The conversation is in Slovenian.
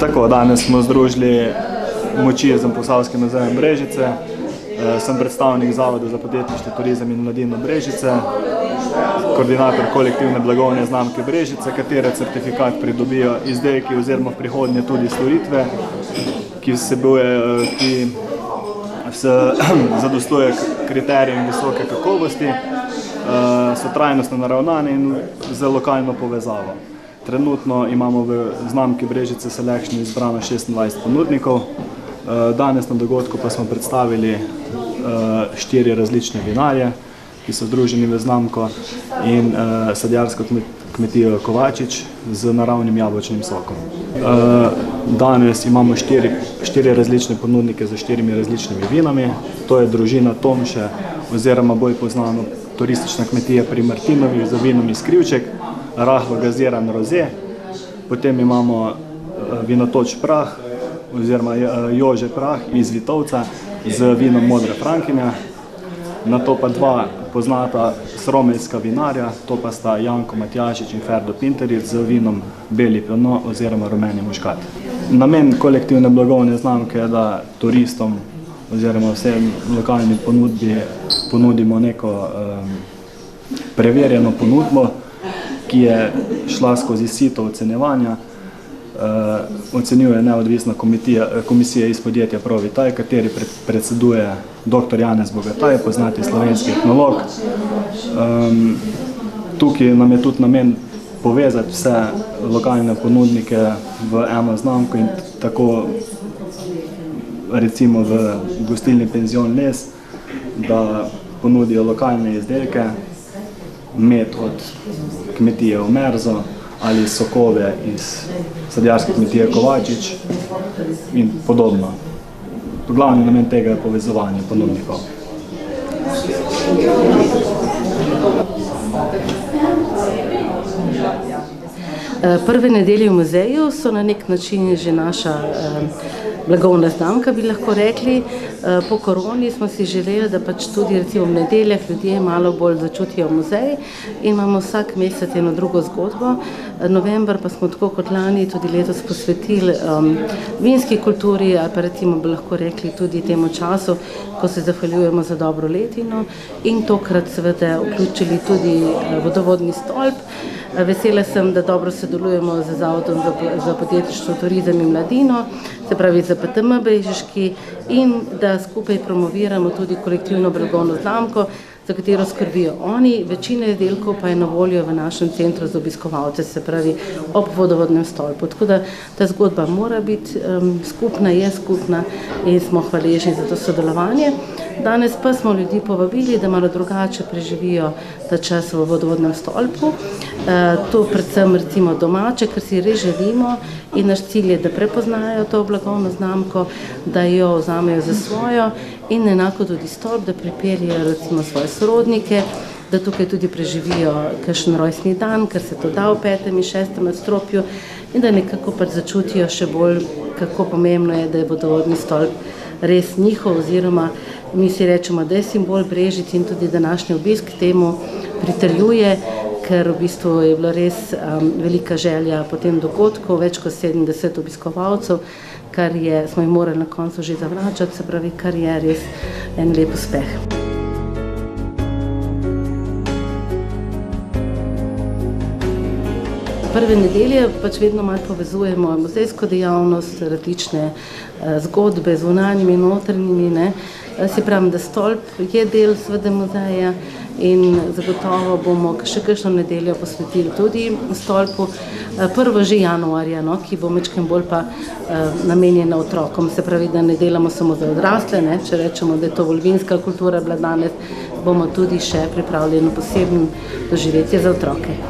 Tako, danes smo združili moči z Posavskim muzejem Brežice. Sem predstavnik Zavoda za podjetništvo, turizem in mladino Brežice, koordinator kolektivne blagovne znamke Brežice, katere certifikat pridobijo izdelki oziroma v prihodnje tudi storitve, ki zadostuje kriterijem visoke kakovosti, so trajnostno naravnane in z lokalno povezavo. Trenutno imamo v znamki Brežice Selection izbrano 26 ponudnikov. Danes na dogodku pa smo predstavili 4 različne vinarje, ki so združeni v znamko, in sadjarsko kmetijo Kovačič z naravnim jabolčnim sokom. Danes imamo 4 različne ponudnike za 4 različnimi vinami. To je družina Tomše oziroma bolj poznano turistična kmetija pri Martinovi z vinom iz Krivček, rahlo gaziran roze. Potem imamo vinotoč Prah oziroma Jože Prah iz Vitovca z vinom Modra Frankinja. Nato pa 2 poznata sromeljska vinarja, to pa sta Janko Matjašič in Ferdo Pinterič z vinom Beli Pinot oziroma Rumeni muškat. Namen kolektivne blagovne znamke je, da turistom oziroma vsem lokalnim ponudimo neko preverjeno ponudbo, ki je šla skozi sito ocenjevanja. Ocenjuje neodvisna komisija iz podjetja Provitaj, kateri predseduje dr. Janez Bogataj, poznati slovenski etnolog. Tukaj nam je tudi namen povezati vse lokalne ponudnike v eno znamko in tako recimo v gostilni Penzion Les, da ponudijo lokalne izdelke, med od kmetije Omerzo ali sokove iz sadjarske kmetije Kovačič in podobno. Glavni namen tega je povezovanje ponudnikov. Prve nedelje v muzeju so na nek način že naša blagovna znamka, bi lahko rekli. Po koroni smo si želeli, da pač tudi recimo v nedeljah ljudje malo bolj začutijo muzej in imamo vsak mesec eno drugo zgodbo. November pa smo tako kot lani tudi letos posvetili vinski kulturi ali pa recimo bi lahko rekli tudi temu času, ko se zahvaljujemo za dobro letino, in tokrat seveda vključili tudi vodovodni stolp. Vesela sem, da dobro sodelujemo z Zavodom za podjetništvo, turizem in mladino, se pravi za PTM Brežiški, in da skupaj promoviramo tudi kolektivno blagovno znamko, za katero skrbijo oni. Večina izdelkov pa je na voljo v našem centru za obiskovalce, se pravi ob vodovodnem stolpu. Tako da ta zgodba mora biti skupna, je skupna in smo hvaležni za to sodelovanje. Danes pa smo ljudi povabili, da malo drugače preživijo ta čas v vodovodnem stolpu. To predvsem recimo domače, ker si res želimo, in naš cilj je, da prepoznajo to blagovno znamko, da jo vzamejo za svojo, in enako tudi stolp, da pripeljejo recimo svoje sorodnike, da tukaj tudi preživijo kakšen rojstni dan, ker se to da v 5. in 6. nadstropju, in da nekako pač začutijo še bolj, kako pomembno je, da je vodovodni stolp res njihov, oziroma mi si rečemo, da je simbol Brežic, in tudi današnji obisk temu pritrjuje, ker v bistvu je bila res velika želja po tem dogodku, več kot 70 obiskovalcev, kar smo jim morali na koncu že zavračati, se pravi, kar je res en lep uspeh. Prve nedelje pač vedno malo povezujemo muzejsko dejavnost, različne zgodbe z zunanjimi in notranjimi. Se pravim, da stolp je del seveda muzeja in zagotovo bomo še kakšno nedeljo posvetili tudi stolpu. Prvo že januarja, ki bo majčkeno bolj pa namenjena otrokom, se pravi, da ne delamo samo za odrasle, če rečemo, da je to bolj vinska kultura bila danes, bomo tudi še pripravljeno posebno doživetje za otroke.